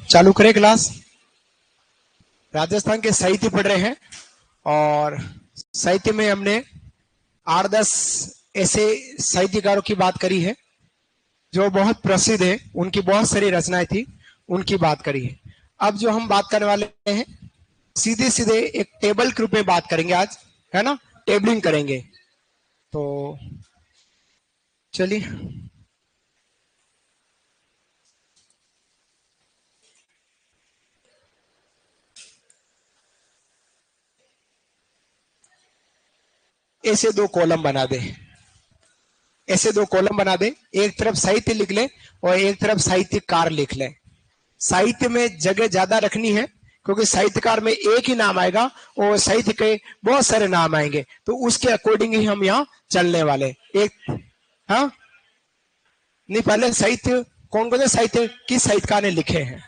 चालू करें क्लास। राजस्थान के साहित्य पढ़ रहे हैं और साहित्य में हमने 8-10 ऐसे साहित्यकारों की बात करी है जो बहुत प्रसिद्ध है, उनकी बहुत सारी रचनाएं थी, उनकी बात करी है। अब जो हम बात करने वाले हैं सीधे सीधे एक टेबल के रूप में बात करेंगे आज, है ना, टेबलिंग करेंगे। तो चलिए ऐसे दो कॉलम बना दे, ऐसे दो कॉलम बना दे, एक तरफ साहित्य लिख ले और एक तरफ साहित्यकार लिख ले। साहित्य में जगह ज्यादा रखनी है क्योंकि साहित्यकार में एक ही नाम आएगा और साहित्य के बहुत सारे नाम आएंगे, तो उसके अकॉर्डिंग ही हम यहाँ चलने वाले। एक हाँ नहीं, पहले साहित्य कौन कौन से साहित्य किस साहित्यकार ने लिखे हैं,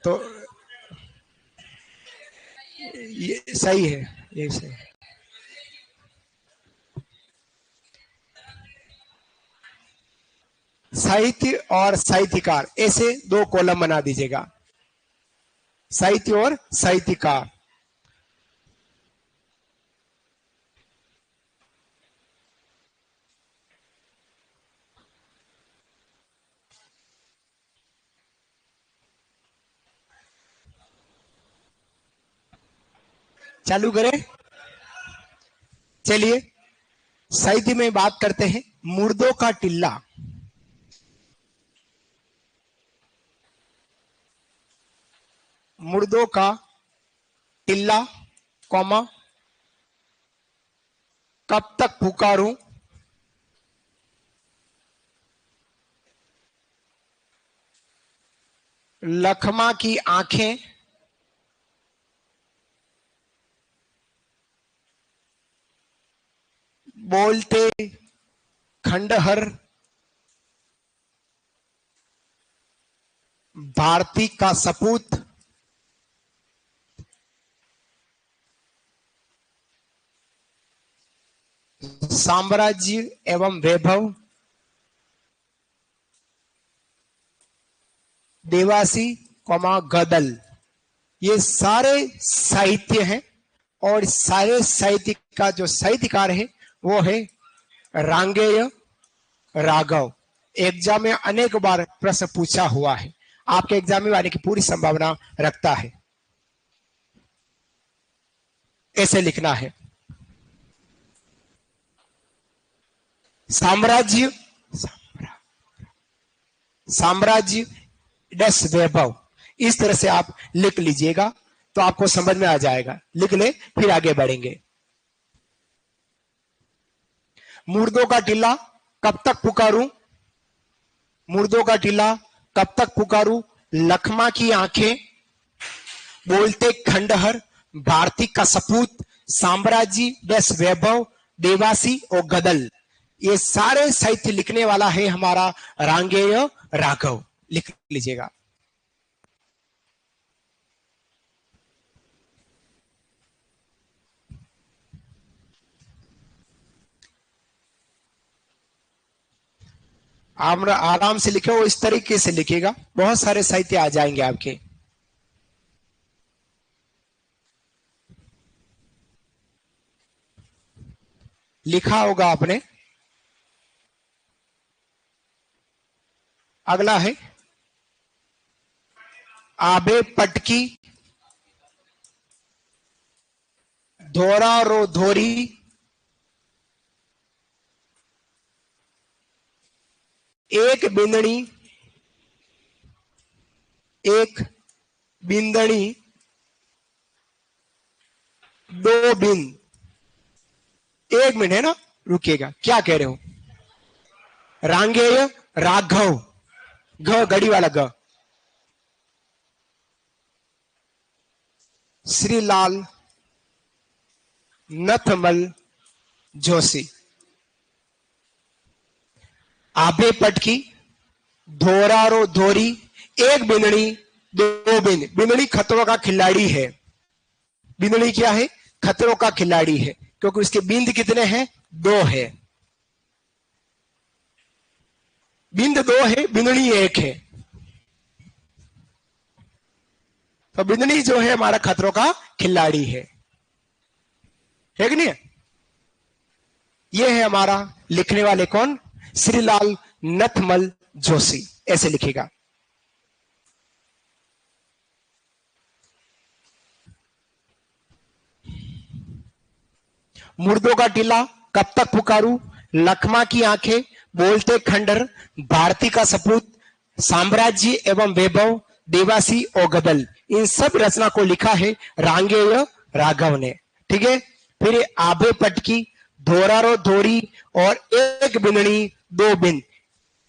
तो ये सही है, ये सही है। साहित्य और साहित्यकार ऐसे दो कॉलम बना दीजिएगा, साहित्य और साहित्यकार। चालू करें। चलिए साहित्य में बात करते हैं मुर्दों का टिल्ला। मुर्दों का टिल्ला कौमा, कब तक पुकारूं, लखमा की आंखें, बोलते खंडहर, भारती का सपूत, साम्राज्य एवं वैभव, देवासी कौमा गदल। ये सारे साहित्य हैं और सारे साहित्य का जो साहित्यकार है वो है रांगेय राघव। एग्जाम में अनेक बार प्रश्न पूछा हुआ है, आपके एग्जाम में आने की पूरी संभावना रखता है। ऐसे लिखना है, साम्राज्य साम्राज्य डस वैभव, इस तरह से आप लिख लीजिएगा तो आपको समझ में आ जाएगा। लिख ले फिर आगे बढ़ेंगे। मुर्दों का टिल्ला कब तक पुकारूं, मुर्दों का टिल्ला कब तक पुकारूं, लखमा की आंखें, बोलते खंडहर, भारती का सपूत, साम्राज्य डस वैभव, देवासी और गदल। ये सारे साहित्य लिखने वाला है हमारा रांगेय राघव। लिख लीजिएगा। आप आराम से लिखे, वो इस तरीके से लिखेगा, बहुत सारे साहित्य आ जाएंगे आपके। लिखा होगा आपने। अगला है आबे पटकी, धोरा रो धोरी, एक बिंदनी, एक बिंदनी, दो बिंद। एक मिनट है ना, रुकिएगा, क्या कह रहे हो। रांगेय राघव, घ घड़ी वाला ग, श्रीलाल नथमल जोशी। आबे पटकी, धोरारो धोरी, एक बिंदनी, दो बिंद। बिंदनी खतरों का खिलाड़ी है। बिंदनी क्या है, खतरों का खिलाड़ी है, क्योंकि उसके बिंद कितने हैं, दो है। बिंद दो है, बिंदनी एक है। तो बिंदनी जो है हमारा खतरों का खिलाड़ी है कि नहीं है? ये है हमारा लिखने वाले कौन? श्रीलाल नथमल जोशी, ऐसे लिखेगा। मुर्दों का टीला, कब तक पुकारूं, लखमा की आंखें, बोलते खंडर, भारती का सपूत, साम्राज्य एवं वैभव, देवासी और गदल, इन सब रचना को लिखा है रांगेय राघव ने। ठीक है, फिर आभे पटकी, धोरारो धोरी और एक बिंदनी दो बिंद,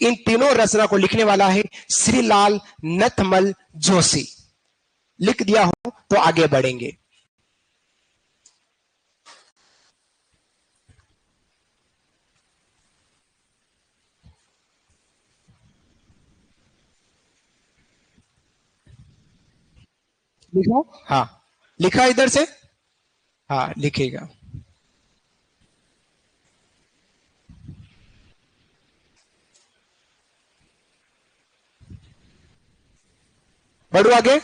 इन तीनों रचना को लिखने वाला है श्रीलाल नथमल जोशी। लिख दिया हो तो आगे बढ़ेंगे। लिखो, हाँ लिखा इधर से, हाँ लिखेगा। बढ़ो आगे।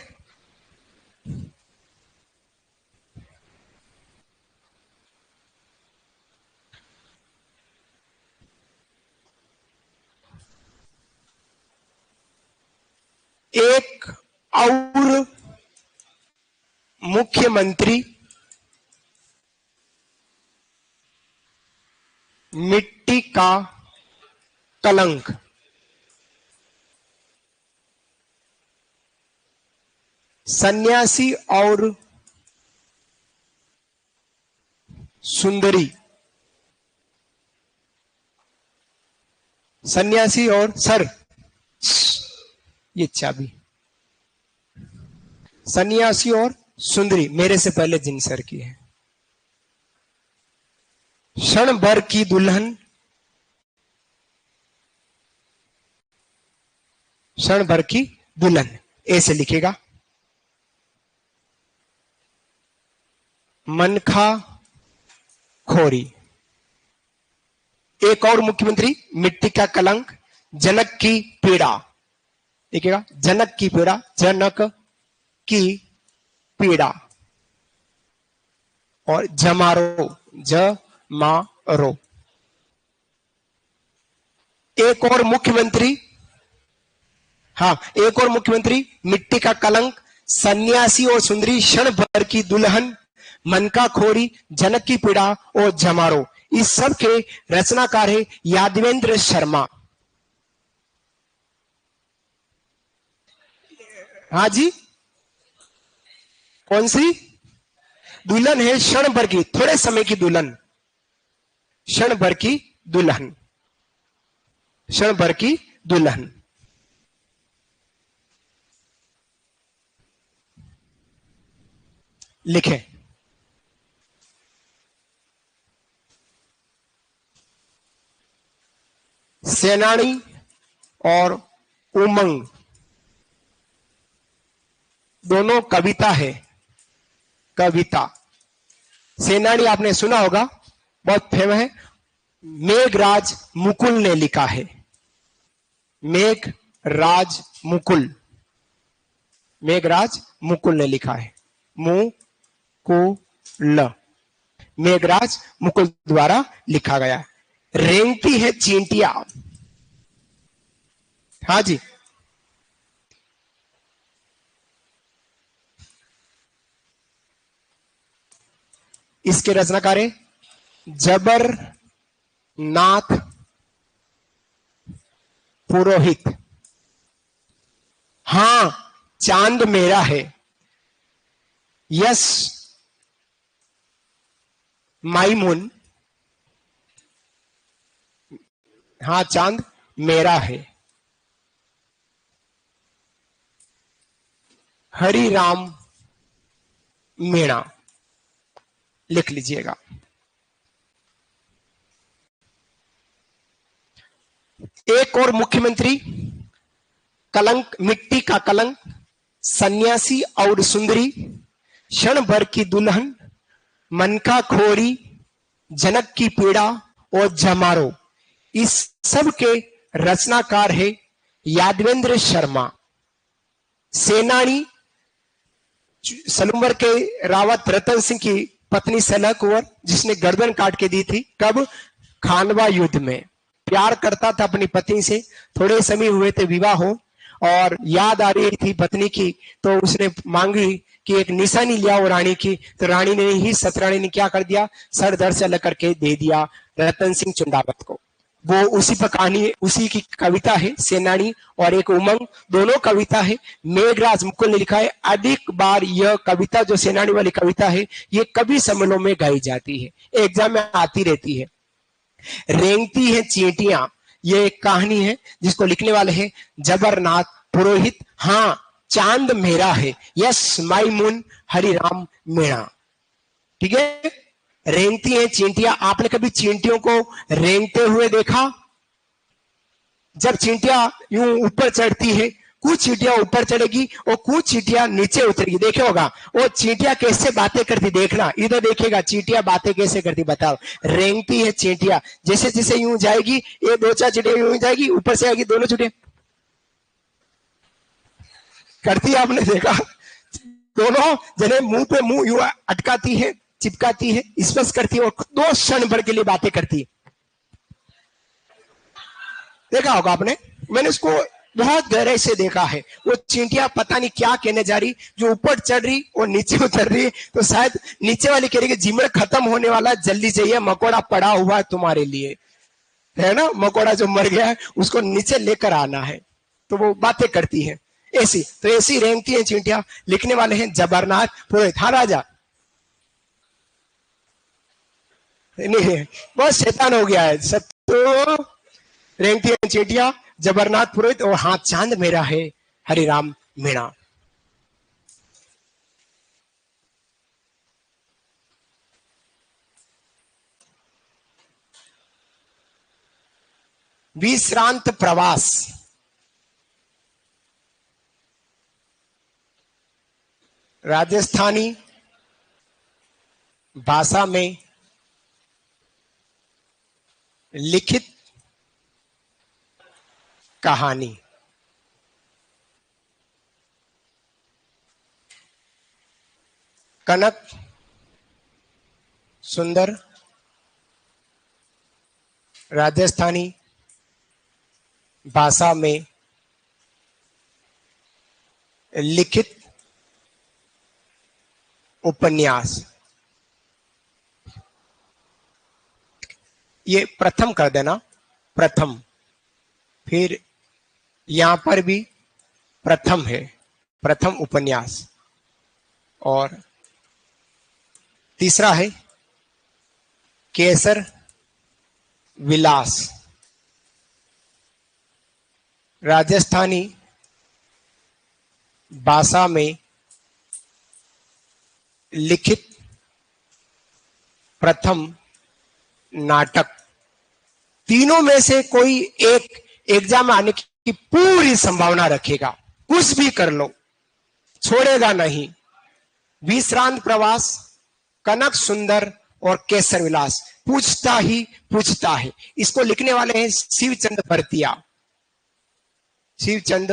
एक और मुख्यमंत्री मिट्टी का कलंक, सन्यासी और सुंदरी, सन्यासी और सर, ये चाबी, सन्यासी और सुंदरी मेरे से पहले जिन सर की है। क्षण भर की दुल्हन, क्षण भर की दुल्हन, ऐसे लिखेगा। मनखा खोरी, एक और मुख्यमंत्री मिट्टी का कलंक, जनक की पीड़ा, लिखेगा जनक की पीड़ा, जनक की पीड़ा और जमारो, जमारो, एक और मुख्यमंत्री, हाँ एक और मुख्यमंत्री मिट्टी का कलंक, सन्यासी और सुंदरी, क्षण भर की दुल्हन, मन का खोरी, जनक की पीड़ा और जमारो, इस सब के रचनाकार है यादवेंद्र शर्मा। हाँ जी, कौन सी दुल्हन है? क्षण भर की, थोड़े समय की दुल्हन, क्षण भर की दुल्हन, क्षण भर की दुल्हन। लिखें। सेनानी और उमंग दोनों कविता है, कविता। सेनानी आपने सुना होगा, बहुत फेमस है, मेघराज मुकुल ने लिखा है, मेघराज मुकुल, मेघराज मुकुल ने लिखा है, मुकुल, मेघराज मुकुल द्वारा लिखा गया। रेंगती है चींटिया, हाँ जी, इसके रचनाकार है जबरनाथ पुरोहित। हां चांद मेरा है, यस माईमुन, हाँ चांद मेरा है, हरि राम मीणा, लिख लीजिएगा। एक और मुख्यमंत्री कलंक, मिट्टी का कलंक, सन्यासी और सुंदरी, क्षण भर की दुल्हन, मन का खोरी, जनक की पीड़ा और जमारो, इस सब के रचनाकार है यादवेंद्र शर्मा। सेनानी सलूमर के रावत रतन सिंह की पत्नी सलह कुंवर, जिसने गर्दन काट के दी थी। कब? खानवा युद्ध में। प्यार करता था अपनी पत्नी से, थोड़े समय हुए थे विवाह हो, और याद आ रही थी पत्नी की, तो उसने मांगी कि एक निशानी ले आओ रानी की। तो रानी ने ही, सतरानी ने क्या कर दिया, सर धड़ से अलग करके दे दिया रतन सिंह चुंडावत को। वो उसी पर कहानी, उसी की कविता है सेनानी, और एक उमंग, दोनों कविता है। मेघराज मुकुल ने लिखा है। अधिक बार यह कविता, जो सेनानी वाली कविता है, ये कवि सम्मेलनों में गाई जाती है, एग्जाम में आती रहती है। रेंगती है चींटियां, ये एक कहानी है जिसको लिखने वाले हैं जबरनाथ पुरोहित। हाँ चांद मेरा है, yes my moon Hariram Meena. ठीक है, रेंगती है चींटियां। आपने कभी चींटियों को रेंगते हुए देखा? जब चींटियां यूं ऊपर चढ़ती है, कुछ चींटियां ऊपर चढ़ेगी और कुछ चींटियां नीचे उतरेगी। देखे होगा वो चींटियां कैसे बातें करती, देखना इधर देखिएगा, चींटियां बातें कैसे करती बताओ। रेंगती है चींटियां, जैसे जैसे यूं जाएगी, ये दो चार चींटियां यूं जाएगी, ऊपर से आएगी, दोनों चींटियां करती है, आपने देखा? दोनों जने मुंह पे मुंह यूं अटकाती है, चिपकाती है, स्पर्श करती है, और 2 क्षण भर के लिए बातें करती है। देखा होगा आपने, मैंने इसको बहुत गहराई से देखा है। वो चींटियां पता नहीं क्या कहने जा रही, जो ऊपर चढ़ रही और नीचे उतर रही, तो शायद नीचे वाली कह रही कि जीवन खत्म होने वाला, जल्दी जाइए, मकोड़ा पड़ा हुआ है तुम्हारे लिए, है ना, मकोड़ा जो मर गया है उसको नीचे लेकर आना है। तो वो बातें करती है ऐसी, तो ऐसी रेंगती है चींटियां। लिखने वाले हैं जबरनाथ पुरोहित। हाँ राजा, नहीं बहुत शैतान हो गया है सत्तो। रेंगती है चींटियां, जबरनाथ पुरोहित, और हाँ चांद मेरा है हरिराम मीणा। विश्रांत प्रवास। राजस्थानी भाषा में लिखित कहानी। कनक सुंदर राजस्थानी भाषा में लिखित उपन्यास। ये प्रथम कर देना, प्रथम, फिर यहां पर भी प्रथम है, प्रथम उपन्यास। और तीसरा है केसर विलास। राजस्थानी भाषा में लिखित प्रथम नाटक। तीनों में से कोई एक एग्जाम में आने की पूरी संभावना रखेगा, कुछ भी कर लो, छोड़ेगा नहीं। विश्रांत प्रवास, कनक सुंदर और केसर विलास पूछता ही पूछता है। इसको लिखने वाले हैं शिवचंद भरतिया। शिवचंद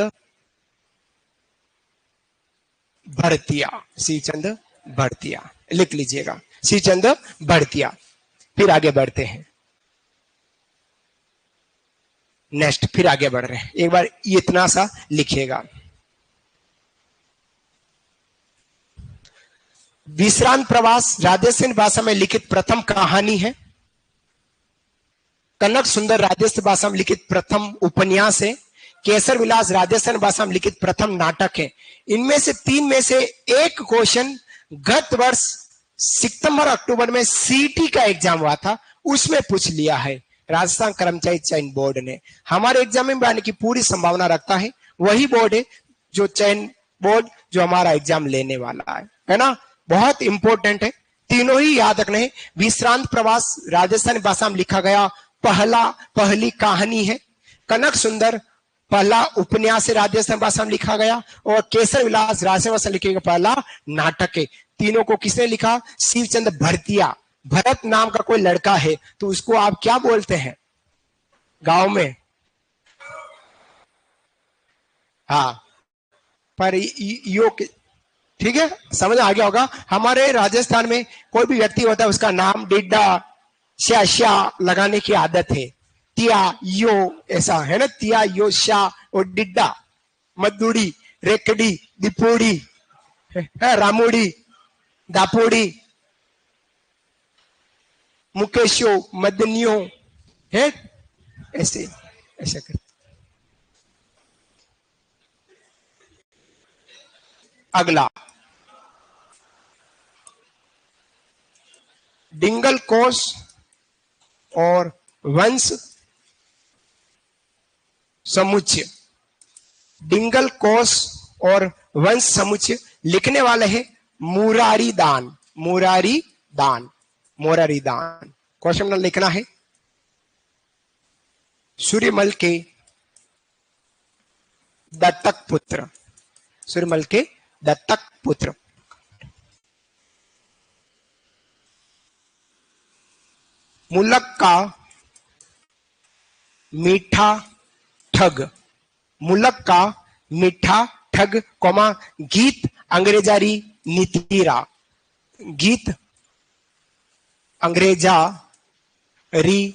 भरतिया, शिवचंद भरतिया, लिख लीजिएगा, शिवचंद भरतिया। फिर आगे बढ़ते हैं, नेक्स्ट, फिर आगे बढ़ रहे हैं। एक बार इतना सा लिखिएगा। विश्रांत प्रवास राजस्थानी भाषा में लिखित प्रथम कहानी है। कनक सुंदर राजस्थानी भाषा में लिखित प्रथम उपन्यास है। केसर विलास राजस्थान भाषा में लिखित प्रथम नाटक है। इनमें से 3 में से एक क्वेश्चन गत वर्ष सितंबर अक्टूबर में सीटी का एग्जाम हुआ था, उसमें पूछ लिया है राजस्थान कर्मचारी चयन बोर्ड ने। हमारे एग्जाम में आने की पूरी संभावना रखता है, वही बोर्ड है जो चयन बोर्ड जो हमारा एग्जाम लेने वाला है ना। बहुत इंपॉर्टेंट है, तीनों ही याद रखने हैं। विश्रांत प्रवास राजस्थानी भाषा में लिखा गया पहली कहानी है। कनक सुंदर पहला उपन्यास है, राजस्थान भाषा में लिखा गया। और केसर विलास राजस्थान भाषा में लिखा गया पहला नाटक है। तीनों को किसने लिखा? शिवचंद भरतिया। भरत नाम का कोई लड़का है, तो उसको आप क्या बोलते हैं गांव में? हाँ, पर यो ठीक है, समझ आ गया होगा। हमारे राजस्थान में कोई भी व्यक्ति होता है उसका नाम डिड्डा श्या श्या लगाने की आदत है। तिया यो ऐसा है ना, तिया यो श्या और डिड्डा, मद्दुड़ी, रेकड़ी, दिपोड़ी, रामोड़ी, दापोड़ी, मुकेशो, मदनियो है, ऐसे ऐसा करते। अगला डिंगल कोश और वंश समुच्चय। डिंगल कोश और वंश समुच्चय लिखने वाले हैं मुरारी दान। मुरारी दान, मुरारी दान। क्वेश्चन नंबर लिखना है, सूर्यमल के दत्तक पुत्र, सूर्यमल के दत्तक पुत्र। मुलक का मीठा ठग, मुलक का मीठा ठग कौमा गीत अंग्रेजारी नीतिरा। गीत अंग्रेजा री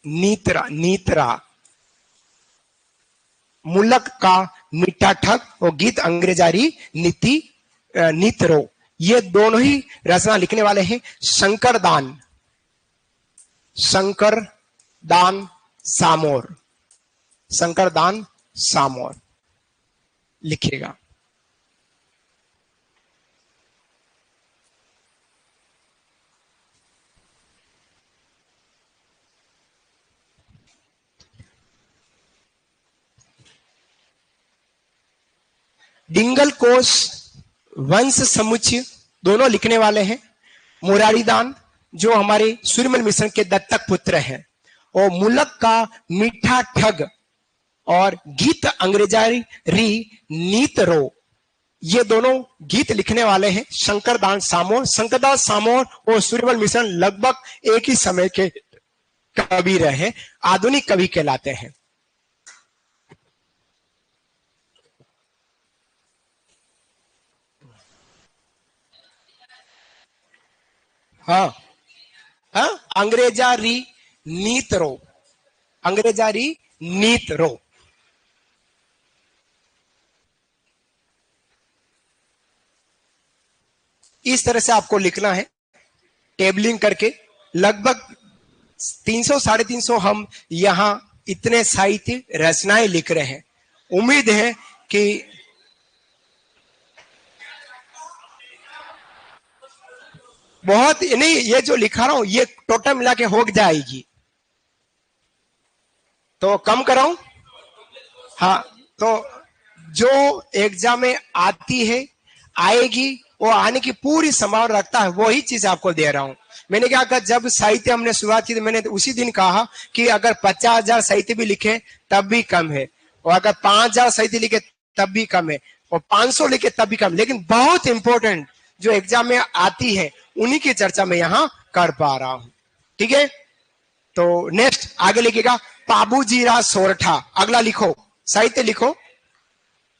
नीतरा, नीतरा। मुलक का मीठा ठग और गीत अंग्रेजारी नीति नीतरो। ये दोनों ही रचना लिखने वाले हैं शंकर दान, शंकर दान सामोर, शंकर दान सामोर लिखिएगा। डिंगल कोश वंश समुच्चय दोनों लिखने वाले हैं मुरारी दान, जो हमारे सूर्यमल मिश्र के दत्तक पुत्र हैं, और मुलक का मीठा ठग और गीत अंग्रेजारी री नीत रो, ये दोनों गीत लिखने वाले हैं शंकरदान सामोर। शंकरदास सामोर और सूर्यमल मिश्र लगभग एक ही समय के कवि रहे, आधुनिक कवि कहलाते हैं। हाँ हाँ, अंग्रेजारी नीत रो, अंग्रेजारी नीत रो। इस तरह से आपको लिखना है टेबलिंग करके। लगभग 300 350 हम यहां इतने साहित्य रचनाएं लिख रहे हैं। उम्मीद है कि बहुत नहीं, ये जो लिखा रहा हूं ये टोटल मिला के हो जाएगी, तो कम कराऊं। हाँ, तो जो एग्जाम में आती है आएगी, वो आने की पूरी संभावना रखता है, वही चीज आपको दे रहा हूं। मैंने क्या कहा, जब साहित्य हमने शुरुआत की तो मैंने उसी दिन कहा कि अगर 50,000 साहित्य भी लिखे तब भी कम है, और अगर 5,000 साहित्य लिखे तब भी कम है, और 500 लिखे तब भी कम। लेकिन बहुत इंपॉर्टेंट जो एग्जाम में आती है उन्हीं की चर्चा मैं यहां कर पा रहा हूं। ठीक है, तो नेक्स्ट आगे लिखेगा पाबूजीरा सोरठा। अगला लिखो, साहित्य लिखो।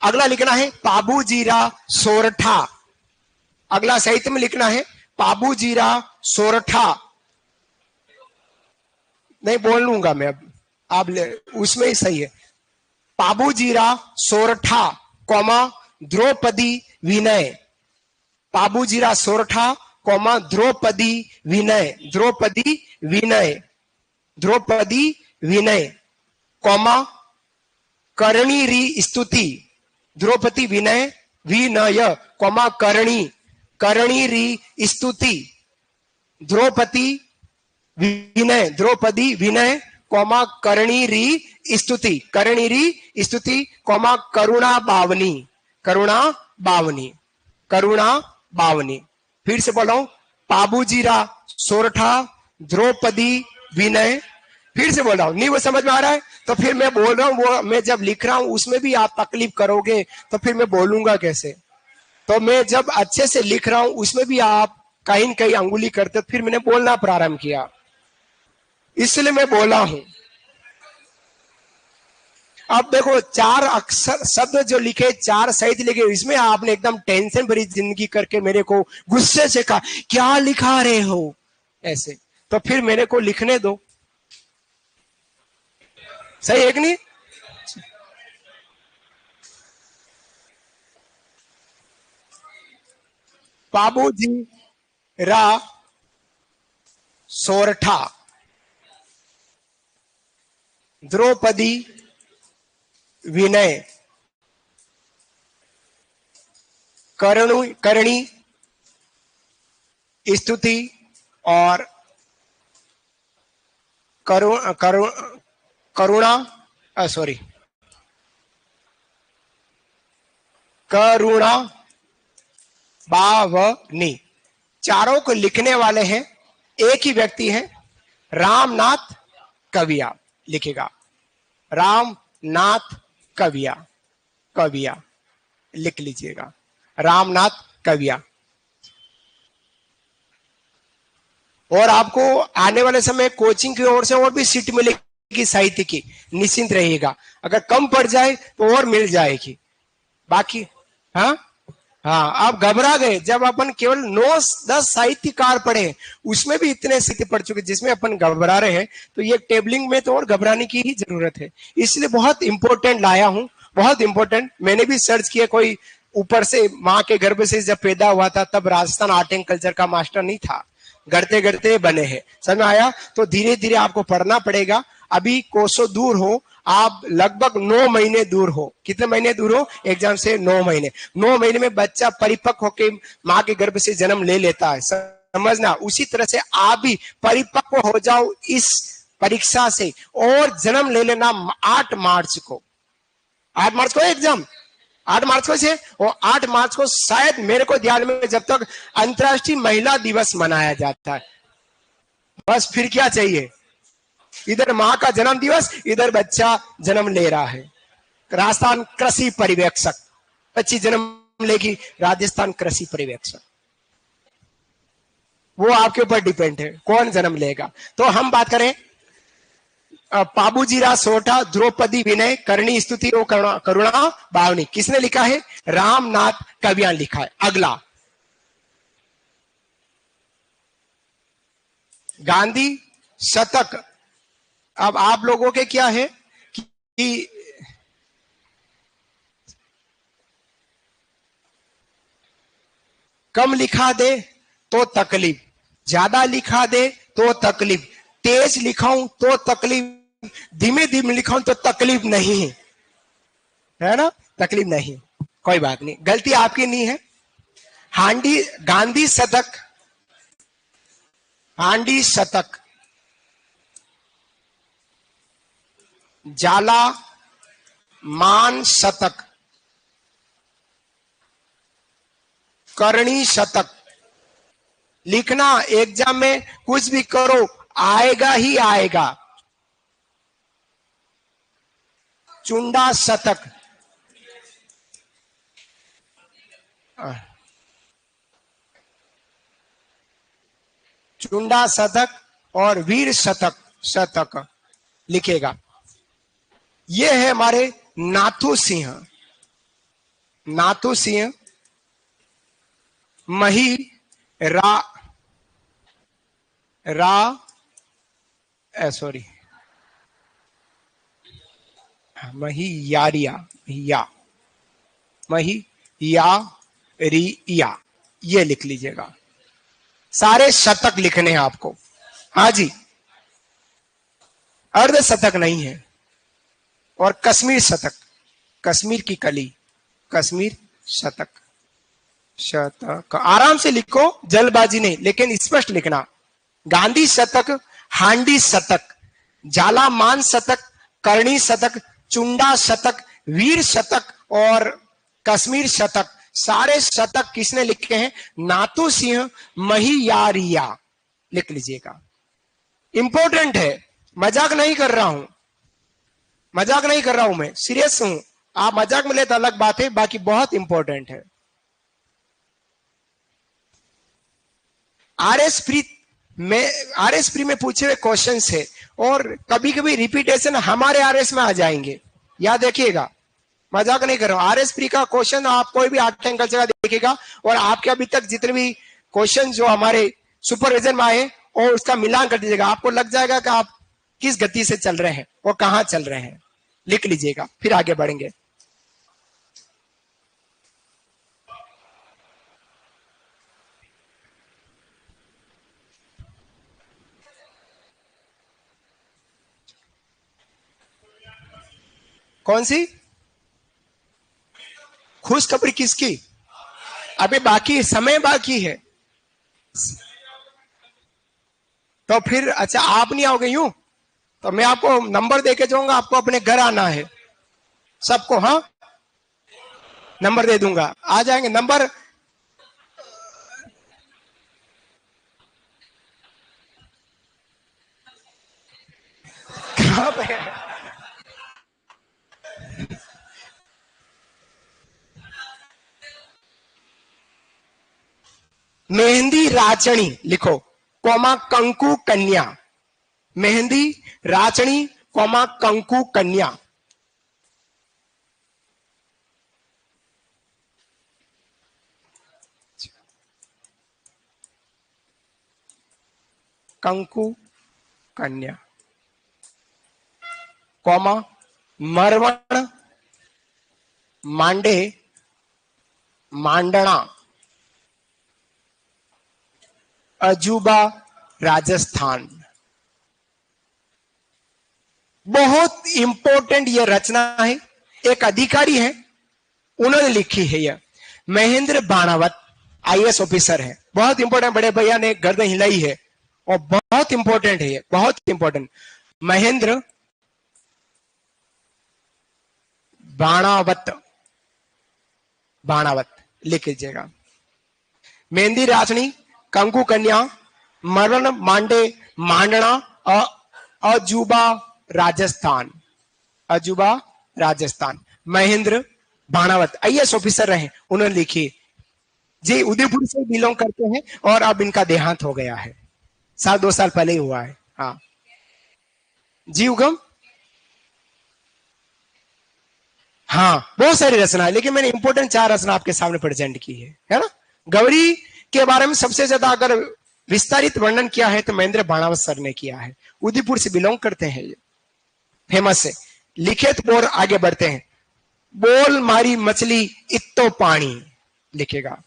अगला लिखना है पाबूजीरा सोरठा। अगला साहित्य में लिखना है पाबूजीरा सोरठा। नहीं बोल लूंगा मैं अब, आप उसमें ही सही है। पाबूजीरा सोरठा कौमा द्रौपदी विनय। पाबूजीरा सोरठा कौमा द्रौपदी विनय, द्रौपदी विनय, द्रौपदी विनय कौमा करणी री स्तुति। द्रौपदी विनय विनय कौमा करणी, करणी री स्तुति। द्रौपदी विनय, द्रौपदी विनय कौमा करणी री स्तुति, करणी री स्तुति कौमा करुणा बावनी, करुणा बावनी, करुणा बावनी। फिर से बोल रहा हूं, पाबूजीरा सोरठा, द्रौपदी विनय। फिर से बोल रहा हूं, नहीं वो समझ में आ रहा है तो फिर मैं बोल रहा हूं, वो मैं जब लिख रहा हूं उसमें भी आप तकलीफ करोगे तो फिर मैं बोलूंगा कैसे। तो मैं जब अच्छे से लिख रहा हूं उसमें भी आप कहीं न कहीं अंगुली करते, फिर मैंने बोलना प्रारंभ किया, इसलिए मैं बोला हूं। अब देखो चार अक्षर शब्द जो लिखे, चार साहित्य लिखे, इसमें आपने एकदम टेंशन भरी जिंदगी करके मेरे को गुस्से से कहा क्या लिखा रहे हो ऐसे, तो फिर मेरे को लिखने दो। सही है कि नहीं? बाबूजी रा सोरठा, द्रौपदी विनय, करणी स्तुति और करुणा सॉरी करुणा बावनी। चारों को लिखने वाले हैं एक ही व्यक्ति है, रामनाथ कविया लिखेगा। रामनाथ कविया, कविया लिख लीजिएगा, रामनाथ कविया। और आपको आने वाले समय कोचिंग की ओर से और भी सीट मिलेगी साहित्य की, निश्चिंत रहिएगा। अगर कम पड़ जाए तो और मिल जाएगी। बाकी हाँ हाँ, आप घबरा गए जब अपन केवल 9-10 साहित्यकार पढ़े, उसमें भी इतने साहित्य पढ़ चुके जिसमें अपन घबरा रहे हैं, तो ये टेबलिंग में तो और घबराने की ही जरूरत है। इसलिए बहुत इंपॉर्टेंट लाया हूं, बहुत इंपॉर्टेंट। मैंने भी सर्च किया, कोई ऊपर से माँ के गर्भ से जब पैदा हुआ था तब राजस्थान आर्ट एंड कल्चर का मास्टर नहीं था, गढ़ते गढ़ते बने हैं। समझ में आया? तो धीरे धीरे आपको पढ़ना पड़ेगा। अभी कोसों दूर हो, आप लगभग 9 महीने दूर हो। कितने महीने दूर हो एग्जाम से? 9 महीने। 9 महीने में बच्चा परिपक्व होकर माँ के गर्भ से जन्म ले लेता है, समझना। उसी तरह से आप भी परिपक्व हो जाओ इस परीक्षा से और जन्म ले लेना 8 मार्च को। 8 मार्च को एग्जाम, 8 मार्च को से, और 8 मार्च को शायद मेरे को ध्यान में जब तक अंतर्राष्ट्रीय महिला दिवस मनाया जाता है। बस फिर क्या चाहिए? इधर माँ का जन्म दिवस, इधर बच्चा जन्म ले रहा है। राजस्थान कृषि पर्यवेक्षक, बच्ची जन्म लेगी, राजस्थान कृषि पर्यवेक्षक। वो आपके ऊपर डिपेंड है कौन जन्म लेगा। तो हम बात करें पाबूजीरा सोठा, द्रौपदी विनय, करणी स्तुति और करुणा बावनी। किसने लिखा है? रामनाथ कविया लिखा है। अगला गांधी शतक। अब आप लोगों के क्या है कि कम लिखा दे तो तकलीफ, ज्यादा लिखा दे तो तकलीफ, तेज लिखाऊं तो तकलीफ, धीमे धीमे लिखाऊं तो तकलीफ नहीं है ना? तकलीफ नहीं, कोई बात नहीं, गलती आपकी नहीं है। हांडी गांधी शतक, हांडी शतक, जाला मान शतक, करणी शतक। लिखना एग्जाम में कुछ भी करो आएगा ही आएगा। चुंडा शतक, चुंडा शतक और वीर शतक, शतक लिखेगा। ये है हमारे नाथू सिंह, नाथू सिंह मही सॉरी मही यारिया, या मही या रिया, ये लिख लीजिएगा। सारे शतक लिखने हैं आपको। हाँ जी, अर्ध शतक नहीं है। और कश्मीर शतक, कश्मीर की कली, कश्मीर शतक, शतक आराम से लिखो, जल्दबाजी नहीं, लेकिन स्पष्ट लिखना। गांधी शतक, हांडी शतक, झालामान शतक, करणी शतक, चुंडा शतक, वीर शतक और कश्मीर शतक, सारे शतक किसने लिखे हैं? नाथू सिंह महियारिया, लिख लीजिएगा। इंपॉर्टेंट है, मजाक नहीं कर रहा हूं, मजाक नहीं कर रहा हूं, मैं सीरियस हूं। आप मजाक में ले तो अलग बात है, बाकी बहुत इंपॉर्टेंट है। आरएस प्री में पूछे हुए क्वेश्चन है और कभी कभी रिपीटेशन हमारे आरएस में आ जाएंगे, याद देखिएगा, मजाक नहीं कर रहा हूं। आरएस प्री का क्वेश्चन आप कोई भी आर्ट एंड कल्चर का देखिएगा और आपके अभी तक जितने भी क्वेश्चन जो हमारे सुपरविजन में आए और उसका मिलान कर दीजिएगा, आपको लग जाएगा कि आप किस गति से चल रहे हैं और कहां चल रहे हैं। लिख लीजिएगा, फिर आगे बढ़ेंगे। कौन सी खुशखबरी किसकी? अभी बाकी समय बाकी है, तो फिर अच्छा आप नहीं आओगे यूं, तो मैं आपको नंबर देके जाऊंगा, आपको अपने घर आना है सबको। हाँ, नंबर दे दूंगा, आ जाएंगे नंबर। कहां पे? मेहंदी राचनी लिखो, कोमा कंकु कन्या। मेहंदी राचनी कोमा कंकु कन्या। कंकु कन्या कोमा मरवण मांडे मांडना अजूबा राजस्थान। बहुत इंपॉर्टेंट ये रचना है, एक अधिकारी है उन्होंने लिखी है। यह महेंद्र बाणावत आईएएस ऑफिसर है, बहुत इंपॉर्टेंट, बड़े भैया ने गर्दन हिलाई है और बहुत इंपॉर्टेंट है ये, बहुत इंपॉर्टेंट। महेंद्र बाणावत, बाणावत लिख लीजिएगा। मेहंदी राचनी कंकु कन्या मरण मांडे मांडना अजूबा राजस्थान, अजूबा राजस्थान। महेंद्र बाणावत आईएएस ऑफिसर रहे, उन्होंने लिखी जी, उदयपुर से बिलोंग करते हैं और अब इनका देहांत हो गया है, 2 साल पहले ही हुआ है। हाँ जी उगम, हाँ बहुत सारी रचना है, लेकिन मैंने इंपोर्टेंट 4 रचना आपके सामने प्रेजेंट की है ना। गौरी के बारे में सबसे ज्यादा अगर विस्तारित वर्णन किया है तो महेंद्र बाणावत सर ने किया है, उदयपुर से बिलोंग करते हैं, ये फेमस है। लिखे तो और आगे बढ़ते हैं। बोल मारी मछली इत्तो पानी लिखेगा।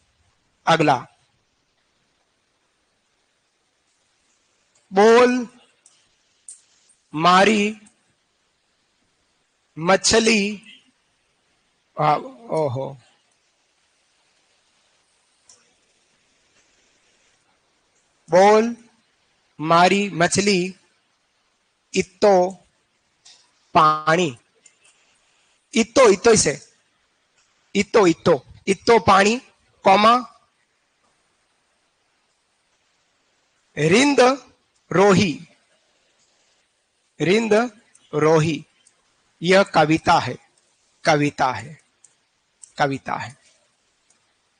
अगला, बोल मारी मछली, ओहो, बोल मारी मछली इत्तो पानी, इत्तो इत्तो से इत्तो इत्तो इत्तो पानी कॉमा रिंद रोही, रिंद रोही। यह कविता है, कविता है, कविता है।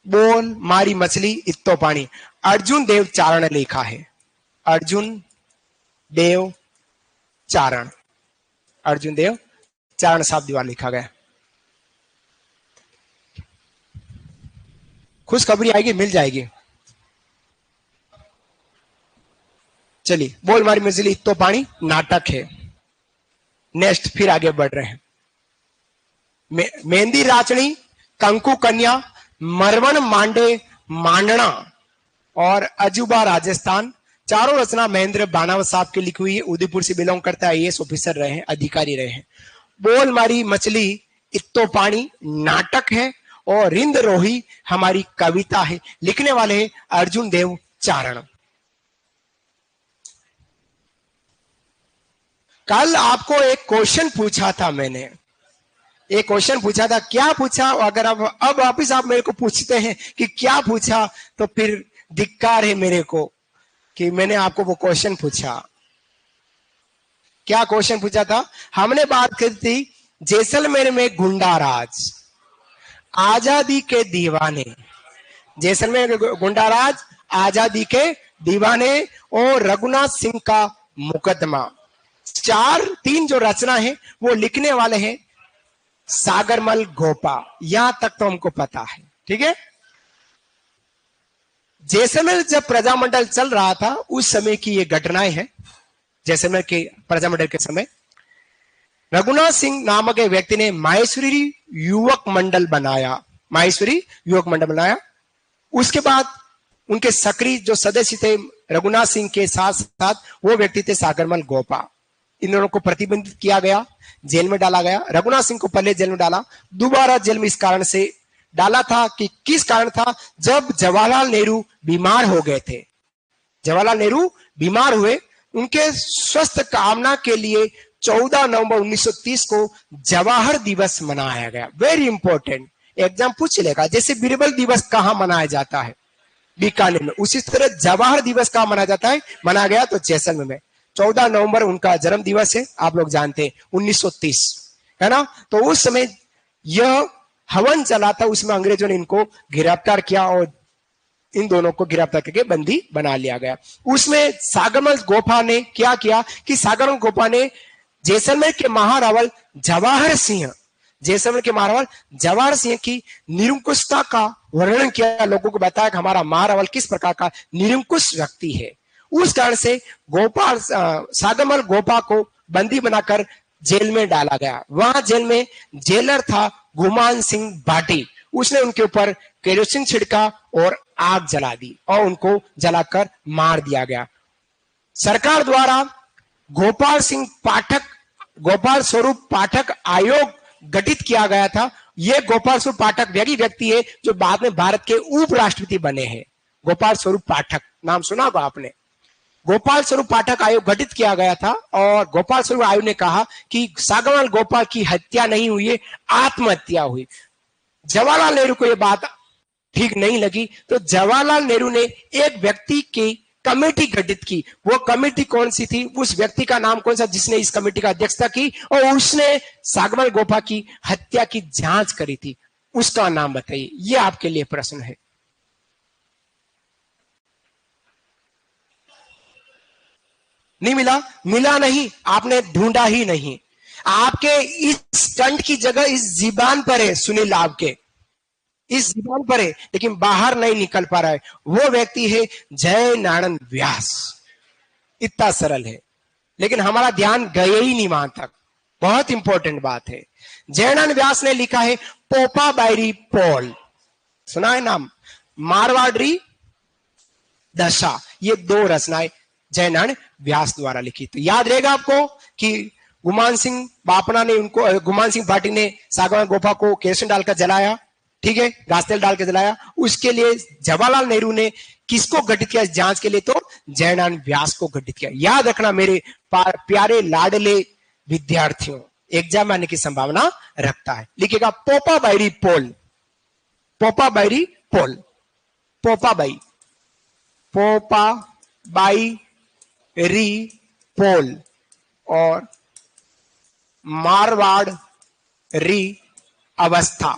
बोल मारी मछली इत्तो पानी अर्जुन देव चारण ने लिखा है, अर्जुन देव चारण, अर्जुन देव चारण साहब द्वारा लिखा गया। खुशखबरी आएगी, मिल जाएगी। चलिए, बोल मारी मछली इत्तो पानी नाटक है। नेक्स्ट, फिर आगे बढ़ रहे हैं। मेहंदी राचनी कंकु कन्या मरवन मांडे मांडना और अजूबा राजस्थान, चारों रचना महेंद्र बाणावत साहब की लिखी हुई है। उदयपुर से बिलोंग करता है, आईएएस ऑफिसर रहे हैं, अधिकारी रहे हैं। बोल मारी मछली इत्तो पानी नाटक है और रिंद रोही हमारी कविता है। लिखने वाले हैं अर्जुन देव चारण। कल आपको एक क्वेश्चन पूछा था मैंने, एक क्वेश्चन पूछा था, क्या पूछा? अगर अब वापिस आप मेरे को पूछते हैं कि क्या पूछा, तो फिर धिक्कार है मेरे को कि मैंने आपको वो क्वेश्चन पूछा। क्या क्वेश्चन पूछा था? हमने बात करी थी जैसलमेर में गुंडा राज, आजादी के दीवाने, जैसलमेर गुंडा राज, आजादी के दीवाने और रघुनाथ सिंह का मुकदमा। 4-3 जो रचना है वो लिखने वाले हैं सागरमल गोपा, यहां तक तो हमको पता है। ठीक है, जैसलमेर जब प्रजामंडल चल रहा था उस समय की ये घटनाएं हैं। जैसलमेर के प्रजामंडल के समय रघुनाथ सिंह नामक एक व्यक्ति ने माहेश्वरी युवक मंडल बनाया, माहेश्वरी युवक मंडल बनाया। उसके बाद उनके सक्रिय जो सदस्य थे रघुनाथ सिंह के साथ साथ वो व्यक्ति थे सागरमल गोपा। इन दोनों को प्रतिबंधित किया गया, जेल में डाला गया। रघुनाथ सिंह को पहले जेल में डाला, दोबारा जेल में इस कारण से डाला था कि किस कारण था, जब जवाहरलाल नेहरू बीमार हो गए थे। जवाहरलाल नेहरू बीमार हुए, उनके स्वस्थ कामना के लिए 14 नवंबर 1930 को जवाहर दिवस मनाया गया। वेरी इंपॉर्टेंट, एग्जाम पूछ लेगा। जैसे बीरबल दिवस कहां मनाया जाता है, बीकानेर में, उसी तरह जवाहर दिवस कहां मनाया जाता है, मनाया गया तो जैसलमेर में। 14 नवंबर उनका जन्म दिवस है, आप लोग जानते हैं, 1930, है ना। तो उस समय यह हवन चला था, उसमें अंग्रेजों ने इनको गिरफ्तार किया और इन दोनों को गिरफ्तार करके बंदी बना लिया गया। उसमें सागरमल गोपा ने क्या किया कि सागरमल गोपा ने जैसलमेर के महारावल जवाहर सिंह, जैसलमेर के महारावल जवाहर सिंह की निरंकुशता का वर्णन किया, लोगों को बताया कि हमारा महारावल किस प्रकार का निरंकुश व्यक्ति है। उस कारण से गोपाल सागरमल गोपा को बंदी बनाकर जेल में डाला गया। वहां जेल में जेलर था गुमान सिंह भाटी, उसने उनके ऊपर केरोसिन छिड़का और आग जला दी और उनको जलाकर मार दिया गया। सरकार द्वारा गोपाल सिंह पाठक, गोपाल स्वरूप पाठक आयोग गठित किया गया था। यह गोपाल स्वरूप पाठक वही व्यक्ति है जो बाद में भारत के उपराष्ट्रपति बने हैं। गोपाल स्वरूप पाठक नाम सुना होगा आपने। गोपाल स्वरूप पाठक आयोग गठित किया गया था और गोपाल स्वरूप आयोग ने कहा कि सागरमल गोपाल की हत्या नहीं हुई है, आत्महत्या हुई। जवाहरलाल नेहरू को यह बात ठीक नहीं लगी, तो जवाहरलाल नेहरू ने एक व्यक्ति की कमेटी गठित की। वो कमेटी कौन सी थी, उस व्यक्ति का नाम कौन सा जिसने इस कमेटी का अध्यक्षता की और उसने सागरमल गोपा की हत्या की जांच करी थी, उसका नाम बताइए। यह आपके लिए प्रश्न है। नहीं मिला, मिला नहीं, आपने ढूंढा ही नहीं। आपके इस कंठ की जगह इस जीबान पर है, सुनील, आपके इस जीवन पर है, लेकिन बाहर नहीं निकल पा रहा है। वो व्यक्ति है जय नारायण व्यास। इतना सरल है, लेकिन हमारा ध्यान गए ही नहीं वहां तक। बहुत इंपॉर्टेंट बात है। जय नारायण व्यास ने लिखा है पोपा बायरी पोल, सुना है नाम, मारवाड़ी दशा, ये 2 रचनाएं जय नारायण व्यास द्वारा लिखी। तो याद रहेगा आपको कि गुमान सिंह बापना ने उनको, गुमान सिंह भाटी ने सागरमल गोपा को केरोसिन डालकर जलाया, ठीक है, घास तेल डाल के जलाया। उसके लिए जवाहरलाल नेहरू ने किसको गठित किया जांच के लिए, तो जय नारायण व्यास को गठित किया। याद रखना मेरे प्यारे लाडले विद्यार्थियों, एग्जाम आने की संभावना रखता है। लिखिएगा पोपा बायरी पोल, पोपा बायरी पोल, पोपा बाई, पोपा बाई री पोल और मारवाड़ री अवस्था,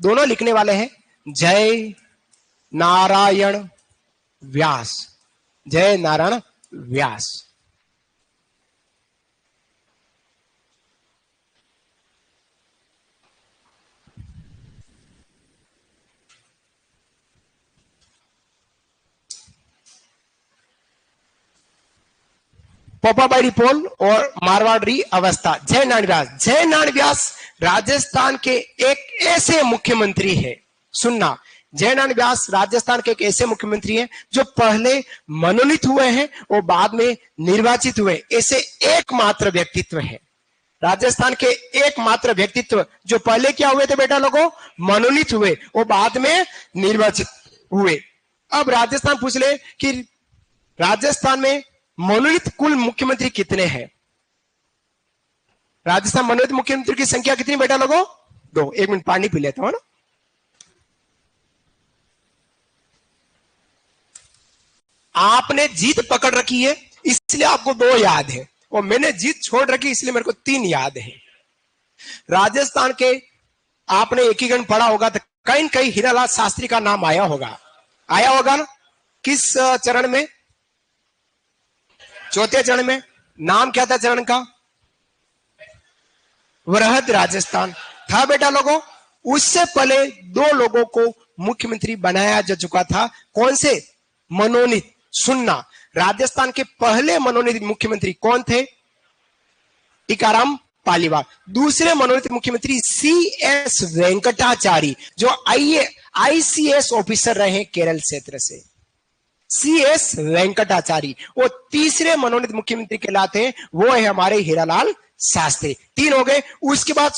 दोनों लिखने वाले हैं जय नारायण व्यास, जय नारायण व्यास। पोपा बायरी पोल और मारवाड़ी अवस्था, जय नारायण व्यास। जय नारायण व्यास राजस्थान के एक ऐसे मुख्यमंत्री है, सुनना, जय नारायण व्यास राजस्थान के एक ऐसे मुख्यमंत्री हैं जो पहले मनोनीत हुए हैं और बाद में निर्वाचित हुए, ऐसे एकमात्र व्यक्तित्व है। राजस्थान के एकमात्र व्यक्तित्व जो पहले क्या हुए थे बेटा लोगों, मनोनीत हुए और बाद में निर्वाचित हुए। अब राजस्थान पूछ ले कि राजस्थान में मनोनीत कुल मुख्यमंत्री कितने हैं। राजस्थान मनोनीत मुख्यमंत्री की संख्या कितनी बेटा लोगों, 2। 1 मिनट पानी पी लेता हूं ना। आपने जीत पकड़ रखी है इसलिए आपको 2 याद है और मैंने जीत छोड़ रखी इसलिए मेरे को 3 याद है। राजस्थान के आपने एकीकरण पढ़ा होगा तो कहीं न कहीं हीरालाल शास्त्री का नाम आया होगा, आया होगा ना। किस चरण में, 4थे चरण में। नाम क्या था चरण का, वृहद राजस्थान था बेटा लोगों। उससे पहले दो लोगों को मुख्यमंत्री बनाया जा चुका था। कौन से? मनोनीत। सुनना, राजस्थान के पहले मनोनीत मुख्यमंत्री कौन थे? टीकाराम पालीवाल। दूसरे मनोनीत मुख्यमंत्री CS वेंकटाचारी, जो ICS ऑफिसर रहे केरल क्षेत्र से, CS वेंकटाचारी। और तीसरे मनोनीत मुख्यमंत्री कहलाते हैं वो है हमारे हीरालाल शास्त्री। 3 हो गए। उसके बाद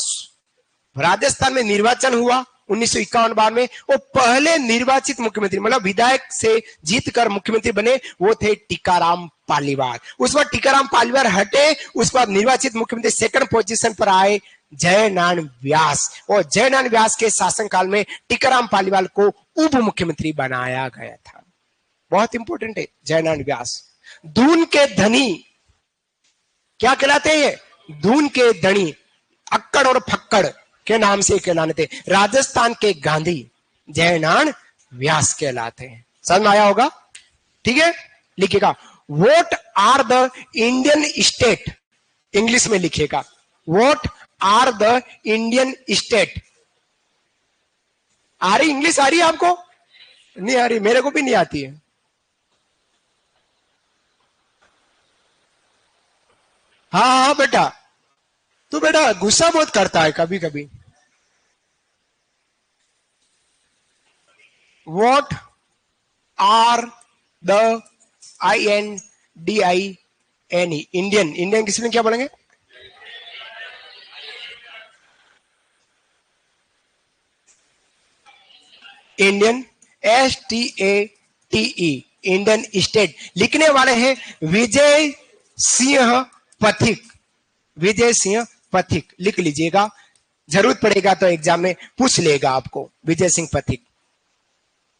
राजस्थान में निर्वाचन हुआ 1951 में। वो पहले निर्वाचित मुख्यमंत्री मतलब विधायक से जीतकर मुख्यमंत्री बने वो थे टीकाराम पालीवाल। उस बाद टीकाराम पालीवाल हटे, उस बाद निर्वाचित मुख्यमंत्री सेकंड पोजीशन पर आए जयनारायण व्यास। और जयनारायण व्यास के शासनकाल में टीकाराम पालीवाल को उप मुख्यमंत्री बनाया गया था। बहुत इंपॉर्टेंट है जयनारायण व्यास। दून के धनी क्या कहलाते हैं? दून के धनी अक्कड़ और फक्कड़ के नाम से कहलाने थे। राजस्थान के गांधी जयनारायण व्यास कहलाते हैं। समझ में आया होगा? ठीक है, लिखिएगा what are the Indian state, English में लिखिएगा what are the Indian state. आ रही इंग्लिश? आ रही है आपको? नहीं आ रही, मेरे को भी नहीं आती है। हाँ बेटा, तू बेटा गुस्सा बहुत करता है कभी कभी। What are the INDIAN Indian? Indian किसी ने क्या बोलेंगे? Indian STATE Indian state. लिखने वाले हैं विजय सिंह पथिक। विजय सिंह पथिक लिख लीजिएगा, जरूरत पड़ेगा तो एग्जाम में पूछ लेगा आपको। विजय सिंह पथिक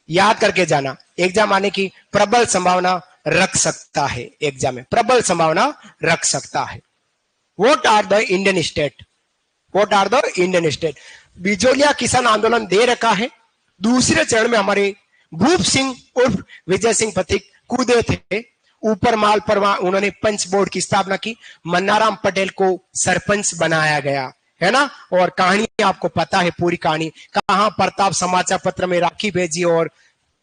याद करके जाना, एग्जाम आने की प्रबल संभावना रख सकता है। एग्जाम में प्रबल संभावना रख सकता है। What are the Indian state? What are the Indian state? Bijolia किसान आंदोलन दे रखा है। दूसरे चरण में हमारे भूप सिंह उर्फ विजय सिंह पथिक कूदे थे ऊपर माल पर। वहां उन्होंने पंच बोर्ड की स्थापना की। मन्नाराम पटेल को सरपंच बनाया गया है ना। और कहानी आपको पता है पूरी कहानी। कहां प्रताप समाचार पत्र में राखी भेजी और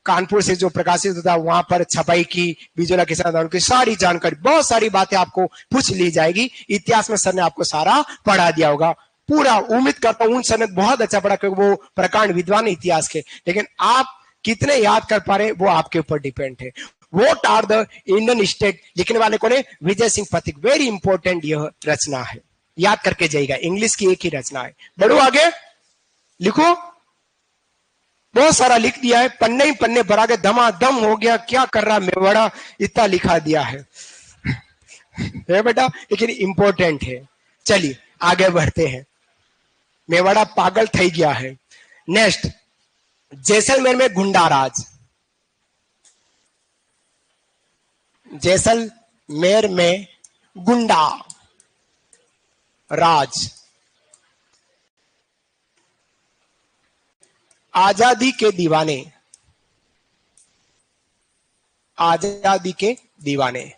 कानपुर से जो प्रकाशित होता वहां पर छपाई की बिजोलिया किसान आंदोलन की सारी जानकारी, बहुत सारी बातें आपको पूछ ली जाएगी। इतिहास में सर ने आपको सारा पढ़ा दिया होगा पूरा। उम्मीद करता हूं उन सर ने बहुत अच्छा पढ़ा क्योंकि वो प्रकांड विद्वान इतिहास के। लेकिन आप कितने याद कर पा रहे वो आपके ऊपर डिपेंड है। What are the Indian state लिखने वाले कौन है? विजय सिंह पथिक। वेरी इंपॉर्टेंट यह रचना है, याद करके जाइएगा। इंग्लिश की एक ही रचना है। बढ़ो आगे, लिखो। बहुत सारा लिख दिया है, पन्ने ही पन्ने भरा के धमाधम हो गया। क्या कर रहा मेवाड़ा, इतना लिखा दिया है बेटा, लेकिन इंपॉर्टेंट है। चलिए आगे बढ़ते हैं। मेवाड़ा पागल थई गया है। नेक्स्ट, जैसलमेर में गुंडा राज। जैसलमेर में गुंडा राज। आजादी के दीवाने। आजादी के दीवाने।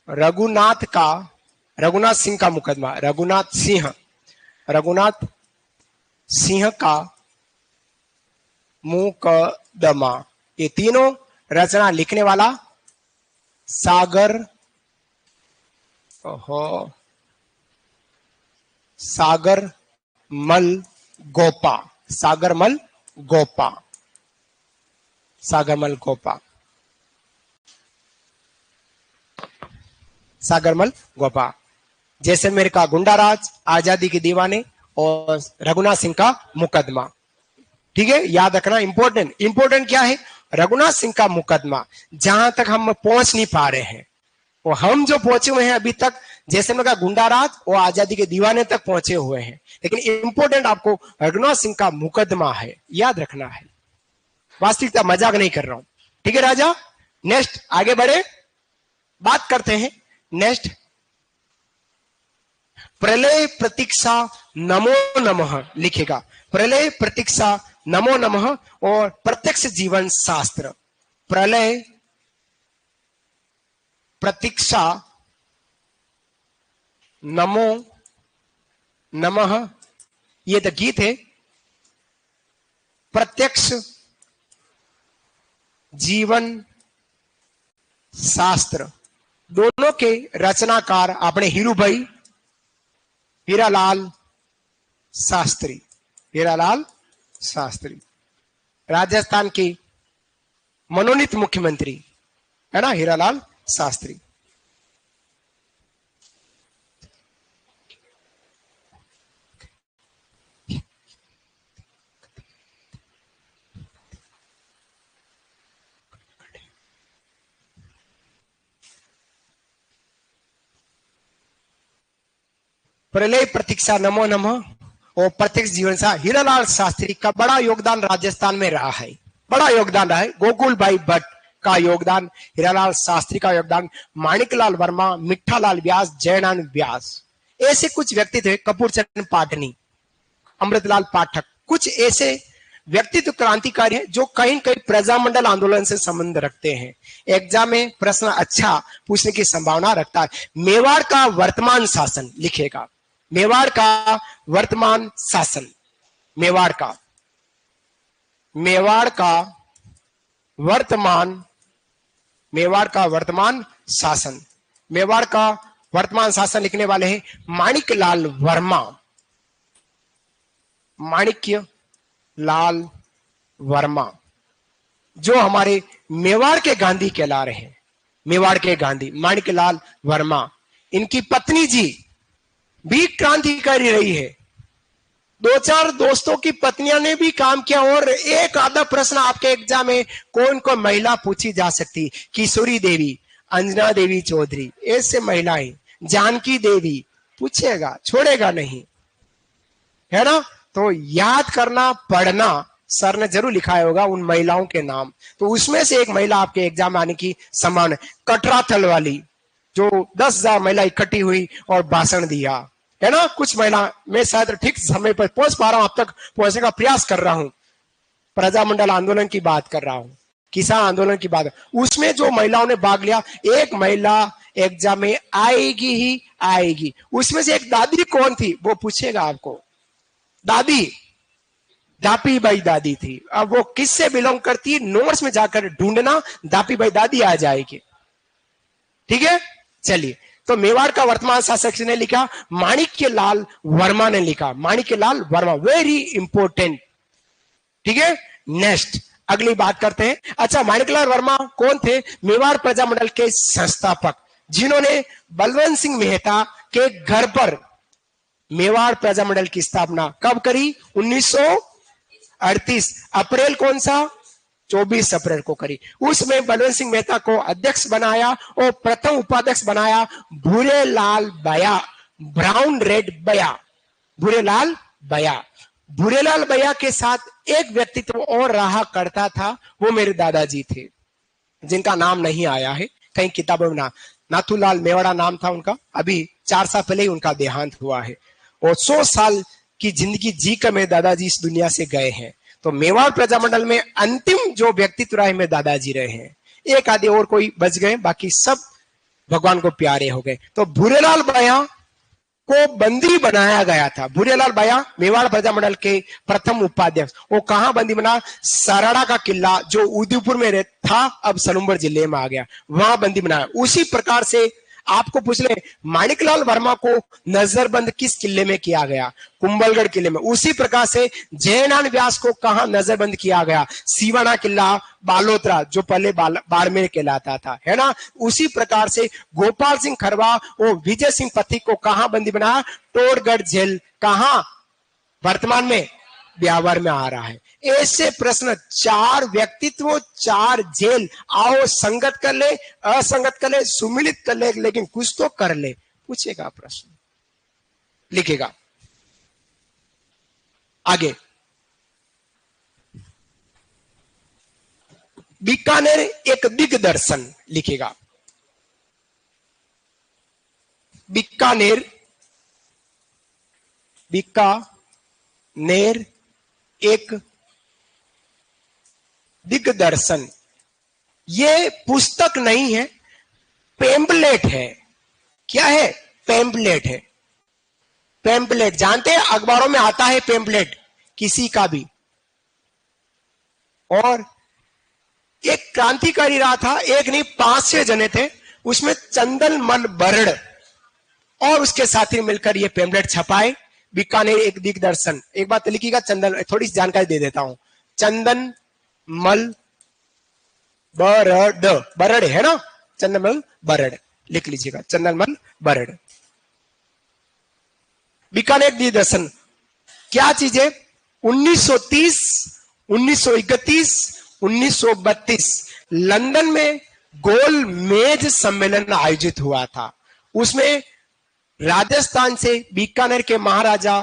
रघुनाथ सिंह का मुकदमा। रघुनाथ सिंह का मुकदमा। ये तीनों रचना लिखने वाला सागर मल गोपा। सागरमल गोपा। जैसलमेर का गुंडाराज, आजादी के दीवाने और रघुनाथ सिंह का मुकदमा। ठीक है, याद रखना। इंपॉर्टेंट क्या है? रघुनाथ सिंह का मुकदमा जहां तक हम पहुंच नहीं पा रहे हैं, वो हम जो पहुंचे हुए हैं अभी तक जैसलमेर का गुंडाराज और आजादी के दीवाने तक पहुंचे हुए हैं। लेकिन इंपॉर्टेंट आपको रघुनाथ सिंह का मुकदमा है, याद रखना है। वास्तविकता मजाक नहीं कर रहा हूं। ठीक है राजा, नेक्स्ट आगे बढ़े, बात करते हैं। नेक्स्ट, प्रलय प्रतीक्षा नमो नमः लिखेगा। प्रलय प्रतीक्षा नमो नमः और प्रत्यक्ष जीवन शास्त्र। प्रलय प्रतीक्षा नमो नमः, ये तो गीत है। प्रत्यक्ष जीवन शास्त्र, दोनों के रचनाकार अपने हीरूभाई हीरालाल शास्त्री, हीरालाल शास्त्री, राजस्थान के मनोनीत मुख्यमंत्री है ना, हीरालाल शास्त्री। प्रलय प्रतीक्षा नमो नमः और प्रत्यक्ष जीवन सा हीरालाल शास्त्री का बड़ा योगदान राजस्थान में रहा है, बड़ा योगदान रहा है। गोकुल भाई भट्ट का योगदान, हीरालाल शास्त्री का योगदान, माणिकलाल वर्मा, मिठालाल व्यास, जयनारायण व्यास, ऐसे कुछ व्यक्ति थे, कपूरचंद पाटनी, अमृतलाल पाठक, कुछ ऐसे व्यक्तित्व क्रांतिकारी है जो कहीं कहीं प्रजामंडल आंदोलन से संबंध रखते हैं। एग्जाम में प्रश्न अच्छा पूछने की संभावना रखता है। मेवाड़ का वर्तमान शासन लिखेगा, मेवाड़ का वर्तमान शासन, मेवाड़ का वर्तमान, मेवाड़ का वर्तमान शासन, मेवाड़ का वर्तमान शासन लिखने वाले हैं माणिकलाल वर्मा, माणिक्य लाल वर्मा, जो हमारे मेवाड़ के गांधी कहला रहे हैं, मेवाड़ के गांधी माणिकलाल वर्मा। इनकी पत्नी जी भी क्रांतिकारी रही है, दो चार दोस्तों की पत्नियां ने भी काम किया। और एक आधा प्रश्न आपके एग्जाम में कौन को महिला पूछी जा सकती, किशोरी देवी, अंजना देवी चौधरी, ऐसे महिलाएं, जानकी देवी, पूछेगा छोड़ेगा नहीं, है ना। तो याद करना, पढ़ना, सर ने जरूर लिखा होगा उन महिलाओं के नाम, तो उसमें से एक महिला आपके एग्जाम में आने की संभावना। कटराथल वाली, जो 10,000 महिला इकट्ठी हुई और भाषण दिया, है ना। कुछ महिला, मैं शायद ठीक समय पर पहुंच पा रहा हूं, अब तक पहुंचने का प्रयास कर रहा हूं। प्रजामंडल आंदोलन की बात कर रहा हूं, किसान आंदोलन की बात, उसमें जो महिलाओं ने भाग लिया, एक महिला एग्जाम में आएगी ही आएगी। उसमें से एक दादी कौन थी वो पूछेगा आपको, दादी दापी बाई दादी थी। अब वो किससे बिलोंग करती है, नोट्स में जाकर ढूंढना, दापी बाई दादी आ जाएगी, ठीक है। चलिए, तो मेवाड़ का वर्तमान शासक ने लिखा, माणिक्यलाल वर्मा ने लिखा, माणिक्यलाल वर्मा, वेरी इंपोर्टेंट, ठीक है। नेक्स्ट अगली बात करते हैं। अच्छा, माणिकलाल वर्मा कौन थे, मेवाड़ प्रजामंडल के संस्थापक, जिन्होंने बलवंत सिंह मेहता के घर पर मेवाड़ प्रजामंडल की स्थापना कब करी, 1938 अप्रैल, कौन सा, 24 अप्रैल को करी। उसमें बलवंत सिंह मेहता को अध्यक्ष बनाया और प्रथम उपाध्यक्ष बनाया भूरेलाल बया, ब्राउन रेड बया, भूरेलाल बया। भूरेलाल बया के साथ एक व्यक्तित्व और रहा करता था, वो मेरे दादाजी थे, जिनका नाम नहीं आया है कहीं किताबों में। नाथूलाल मेवाड़ा नाम था उनका, अभी 4 साल पहले ही उनका देहांत हुआ है, और 100 साल की जिंदगी जी कर मेरे दादाजी इस दुनिया से गए हैं। तो मेवाड़ प्रजामंडल में अंतिम जो व्यक्तित्व रहे मेरे दादाजी रहे हैं। एक आधे और कोई बच गए, बाकी सब भगवान को प्यारे हो गए। तो भूरेलाल बया को बंदी बनाया गया था। भूरेलाल बया मेवाड़ प्रजामंडल के प्रथम उपाध्यक्ष। वो कहां बंदी बना, सराड़ा का किला जो उदयपुर में था, अब सलूम्बर जिले में आ गया, वहां बंदी बनाया। उसी प्रकार से आपको पूछ ले, माणिकलाल वर्मा को नजरबंद किस किले में किया गया, कुंभलगढ़ किले में। उसी प्रकार से जयनारायण व्यास को कहां नजरबंद किया गया, सीवाना किला बालोतरा, जो पहले बाड़मेर कहलाता था, है ना। उसी प्रकार से गोपाल सिंह खरवा और विजय सिंह पथिक को कहां बंदी बनाया, टोरगढ़ जेल, कहां, वर्तमान में ब्यावर में आ रहा है। ऐसे प्रश्न, 4 व्यक्तित्व, 4 जेल, आओ संगत कर ले, असंगत कर ले, सुमिलित कर ले, लेकिन कुछ तो कर ले, पूछेगा प्रश्न, लिखेगा। आगे, बीकानेर एक दिग्दर्शन लिखेगा, बीकानेर, बीकानेर एक दिग्दर्शन, ये पुस्तक नहीं है, पेम्पलेट है। क्या है? पेम्पलेट है। पेम्पलेट जानते हैं, अखबारों में आता है पेम्पलेट किसी का भी। और एक क्रांतिकारी रहा था, एक नहीं 5-6 जने थे, उसमें चंदनमल बरड़ और उसके साथी मिलकर ये पेम्पलेट छपाए, बीकानेर एक दिग्दर्शन। एक बात लिखिएगा, चंदन, थोड़ी सी जानकारी दे देता हूं। चंदनमल बरड़, बरड़ है ना, चंदनमल बरड़ लिख लीजिएगा, चंदनमल बरड़। बीकानेर दिग्दर्शन क्या चीज है? 1930, 1931, 1932 लंदन में गोल मेज सम्मेलन आयोजित हुआ था। उसमें राजस्थान से बीकानेर के महाराजा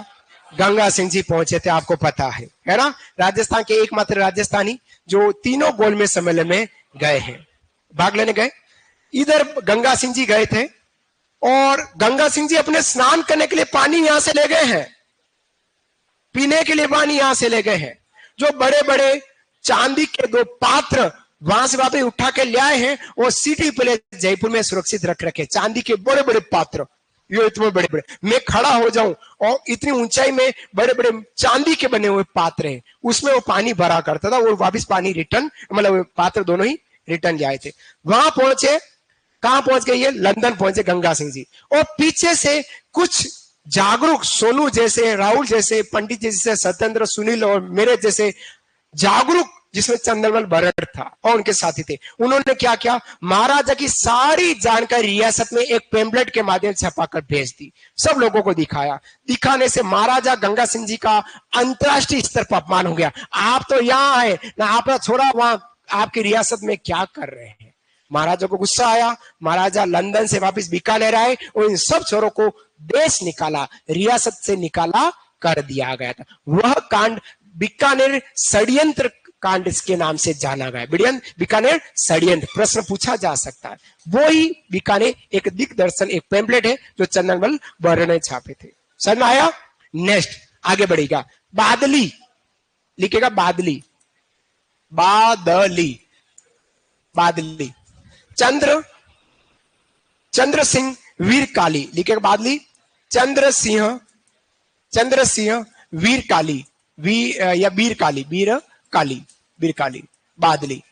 गंगा सिंह जी पहुंचे थे, आपको पता है ना? राजस्थान के एकमात्र राजस्थानी जो तीनों गोल मेज सम्मेलन में गए हैं, भाग लेने गए। इधर गंगा सिंह जी गए थे और गंगा सिंह जी अपने स्नान करने के लिए पानी यहां से ले गए हैं, पीने के लिए पानी यहां से ले गए हैं। जो बड़े बड़े चांदी के 2 पात्र वहां से वापस उठा के ले आए हैं, वो सिटी पैलेस जयपुर में सुरक्षित रख रखे, चांदी के बड़े बड़े पात्र, ये इतने बड़े बड़े, मैं खड़ा हो जाऊं और इतनी ऊंचाई में बड़े बड़े चांदी के बने हुए पात्र हैं, उसमें वो पानी भरा करता था, वो वापस पानी रिटर्न, मतलब पात्र दोनों ही रिटर्न ले आए थे। वहां पहुंचे, कहां पहुंच गए? ये लंदन पहुंचे गंगा सिंह जी। और पीछे से कुछ जागरूक, सोनू जैसे, राहुल जैसे, पंडित जैसे, सत्येंद्र, सुनील और मेरे जैसे जागरूक, जिसमें चंदनमल बरड़ था और उनके साथी थे, उन्होंने क्या किया? महाराजा की सारी जानकारी रियासत में एक पेम्पलेट के माध्यम से छपाकर भेज दी, सब लोगों को दिखाया। दिखाने से महाराजा गंगा सिंह जी का अंतरराष्ट्रीय स्तर पर अपमान हो गया। आप तो यहाँ आए ना, आपका छोरा वहां आपकी रियासत में क्या कर रहे हैं? महाराजा को गुस्सा आया, महाराजा लंदन से वापस बीकानेर आए और इन सब छोरों को देश निकाला, रियासत से निकाला कर दिया गया था। वह कांड बीकानेर षड्यंत्र कांड इसके नाम से जाना गया। बीकानेर षड्यंत्र प्रश्न पूछा जा सकता है। वो ही बीकानेर एक दिग्दर्शन, एक पेम्पलेट है जो चंदनमल बरड़ ने छापे थे। समझ में आया? नेक्स्ट आगे बढ़ेगा, बादली लिखेगा, बादली, बादली, बादली। चंद्र सिंह वीर काली लिखेगा, बादली, चंद्र सिंह वीर काली, या वीर काली, वीर काली, बादली,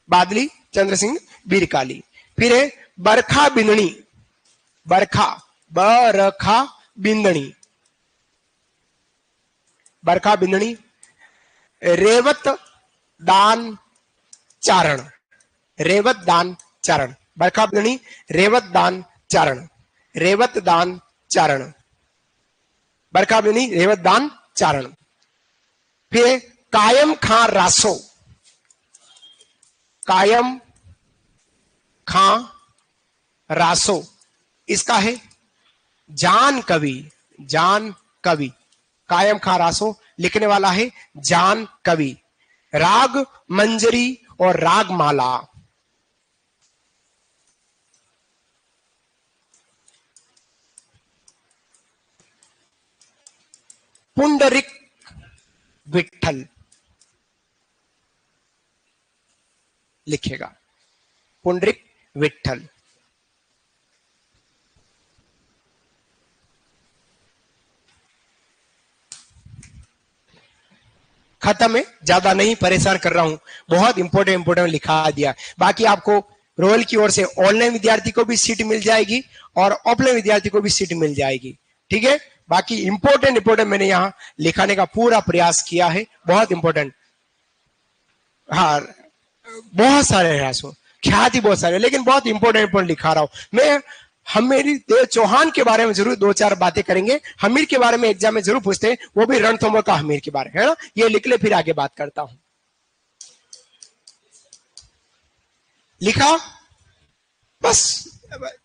बादली, चंद्र सिंह वीर काली। फिर है बरखा बिंदनी, बरखा बिंदनी, बरखा बिंदनी। रेवत दान चारण, रेवत दान चारण, बरखा बिंदनी, रेवत दान चारण, रेवत दान चारण, बरखा बिंदनी, रेवत दान चारण। फिर कायम खां रासो, कायम खां रासो, इसका है जान कवि, जान कवि, कायम खां रासो लिखने वाला है जान कवि। राग मंजरी और राग माला, पुंडरिक विठल लिखेगा, पुंडरिक विठल। खत्म है, ज्यादा नहीं परेशान कर रहा हूं, बहुत इंपोर्टेंट लिखा दिया। बाकी आपको रोयल की ओर से ऑनलाइन विद्यार्थी को भी सीट मिल जाएगी और ऑफलाइन विद्यार्थी को भी सीट मिल जाएगी, ठीक है। बाकी इंपोर्टेंट मैंने यहां लिखाने का पूरा प्रयास किया है, बहुत इंपोर्टेंट। हाँ, बहुत सारे प्रयासों, ख्याति बहुत सारे, लेकिन बहुत इंपोर्टेंट लिखा रहा हूं मैं। हमीर देव चौहान के बारे में जरूर 2-4 बातें करेंगे। हमीर के बारे में एग्जाम में जरूर पूछते हैं, वो भी रणथंभौर का हमीर के बारे में, है ना। ये लिख ले, फिर आगे बात करता हूं। लिखा, बस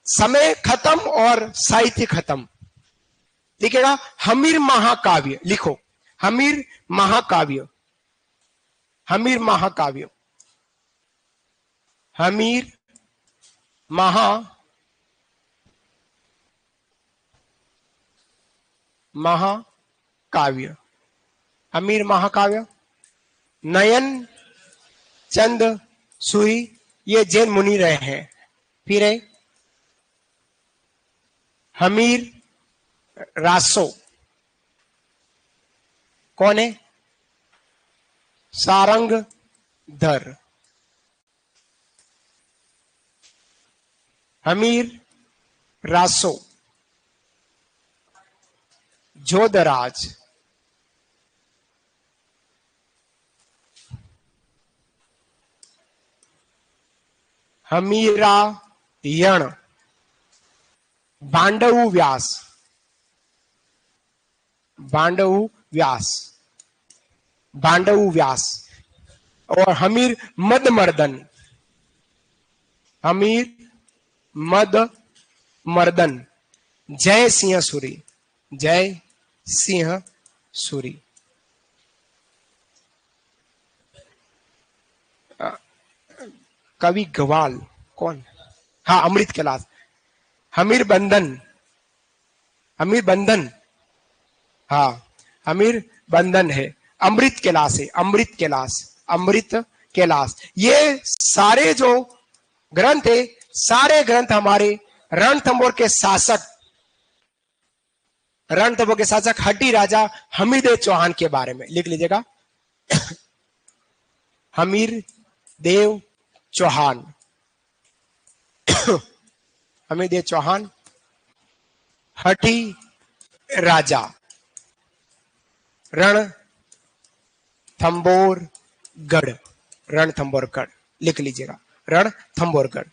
समय खत्म और साहित्य खत्म। लिखेगा हमीर महाकाव्य, लिखो हमीर महाकाव्य, हमीर महाकाव्य, हमीर महाकाव्य, हमीर महाकाव्य। नयन चंद सुई ये जैन मुनि रहे हैं। फिर है हमीर रासो, कौन है? सारंग धर। हमीर रासो, जोधराज, हमीरा यण, बांडवु व्यास, बांडवु व्यास, बांडवु व्यास, और हमीर मद मर्दन, हमीर मद मर्दन, जय सिंह सूरी, जय सिंह सूरी। कवि गवाल कौन? हाँ, अमृत कैलाश। हमीर बंधन, हमीर बंधन, हाँ हमीर बंधन है। अमृत कैलाश है, अमृत कैलाश, अमृत कैलाश। ये सारे जो ग्रंथ है, सारे ग्रंथ हमारे रणथंभौर के शासक, रणथंभौर के शासक हट्टी राजा हमीरदेव चौहान के बारे में लिख लीजिएगा। हमीर देव चौहान, हमीरदेव चौहान, हठी राजा, रणथंभौरगढ़, रणथंभौरगढ़ लिख लीजिएगा, रणथंभौरगढ़।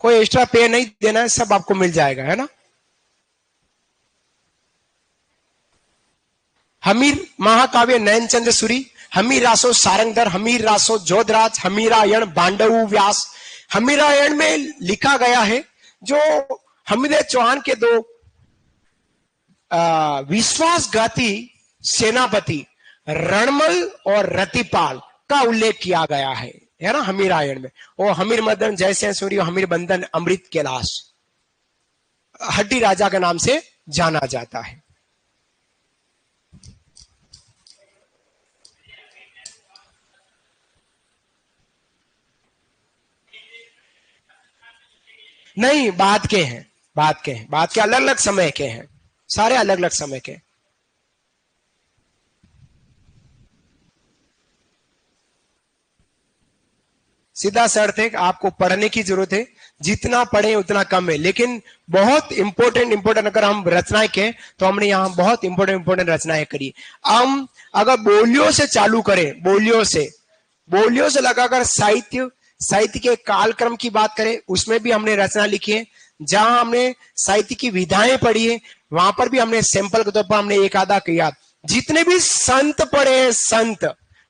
कोई एक्स्ट्रा पे नहीं देना है, सब आपको मिल जाएगा, है ना। हमीर महाकाव्य नयनचंद्र सूरी, हमीर रासो सारंगधर, हमीर रासो जोधराज, हमीरायण बांडवु व्यास। हमीरायण में लिखा गया है जो हमीरदेव चौहान के दो विश्वासघाती सेनापति रणमल और रतिपाल का उल्लेख किया गया है ना हमीरायण में। वो हमीर मदन, जयसिंह सूरी, हमीर बंधन, अमृत कैलाश हड्डी राजा के नाम से जाना जाता है। नहीं, बाद के हैं, बाद के हैं, बाद के अलग अलग समय के हैं, सारे अलग अलग समय के। सीधा सा अर्थ है कि आपको पढ़ने की जरूरत है, जितना पढ़े उतना कम है, लेकिन बहुत इंपॉर्टेंट अगर हम रचनाएं कहें तो हमने यहाँ बहुत इंपॉर्टेंट रचनाएं करी। हम अगर बोलियों से चालू करें, बोलियों से लगाकर साहित्य के कालक्रम की बात करें, उसमें भी हमने रचना लिखी है। जहां हमने साहित्य की विधाएं पढ़ी है, वहां पर भी हमने सैंपल के तौर पर हमने एक आधा किया। जितने भी संत पढ़े हैं, संत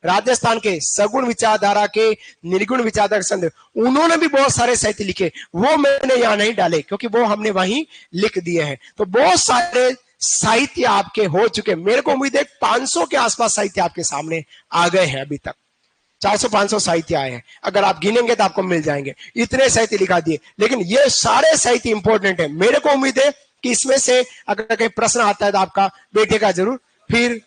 राजस्थान के सगुण विचारधारा के, निर्गुण विचारधारा के संत, उन्होंने भी बहुत सारे साहित्य लिखे, वो मैंने यहाँ नहीं डाले क्योंकि वो हमने वहीं लिख दिए हैं। तो बहुत सारे साहित्य आपके हो चुके, मेरे को उम्मीद है 500 के आसपास साहित्य आपके सामने आ गए हैं। अभी तक 400-500 साहित्य आए हैं, अगर आप गिनेंगे तो आपको मिल जाएंगे, इतने साहित्य लिखा दिए। लेकिन ये सारे साहित्य इंपॉर्टेंट है। मेरे को उम्मीद है कि इसमें से अगर कहीं प्रश्न आता है तो आपका बैठेगा जरूर। फिर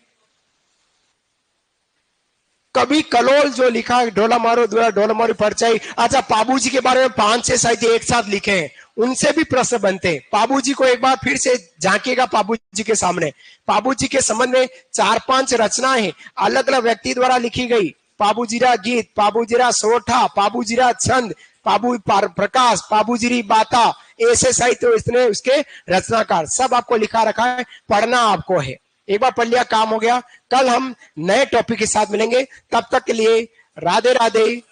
कभी कलोल जो लिखा है, ढोला मारो द्वारा ढोला मारो परचाई। अच्छा, पाबूजी के बारे में 5-6 साहित्य एक साथ लिखे हैं, उनसे भी प्रश्न बनते हैं। पाबूजी को एक बार फिर से झांकिएगा पाबूजी के सामने। पाबूजी के संबंध में 4-5 रचनाएं हैं, अलग अलग व्यक्ति द्वारा लिखी गई। पाबूजीरा गीत, पाबूजीरा सोठा, पाबूजीरा छंद, पाबू प्रकाश, पाबूजीरी बाता, ऐसे साहित्य इतने उसके रचनाकार सब आपको लिखा रखा है, पढ़ना आपको है। एक बार पढ़ लिया काम हो गया। कल हम नए टॉपिक के साथ मिलेंगे, तब तक के लिए राधे राधे,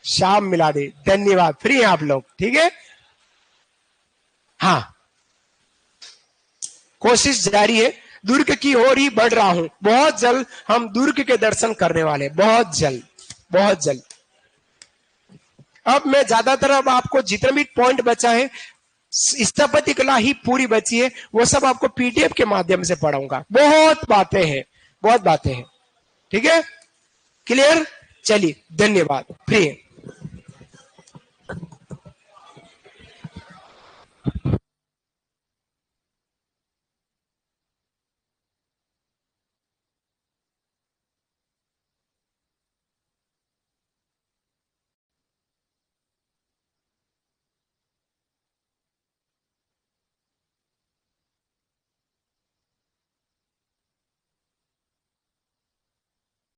शाम मिला दे। धन्यवाद। फ्री हैं आप लोग, ठीक है। हाँ, कोशिश जारी है, दुर्ग की ओर ही बढ़ रहा हूं। बहुत जल्द हम दुर्ग के दर्शन करने वाले, बहुत जल्द, बहुत जल्द। अब मैं ज्यादातर अब आपको जितने भी पॉइंट बचा है, स्थापत्य कला ही पूरी बची है, वो सब आपको पीडीएफ के माध्यम से पढ़ाऊंगा। बहुत बातें हैं, बहुत बातें हैं, ठीक है। क्लियर? चलिए, धन्यवाद। फ्री।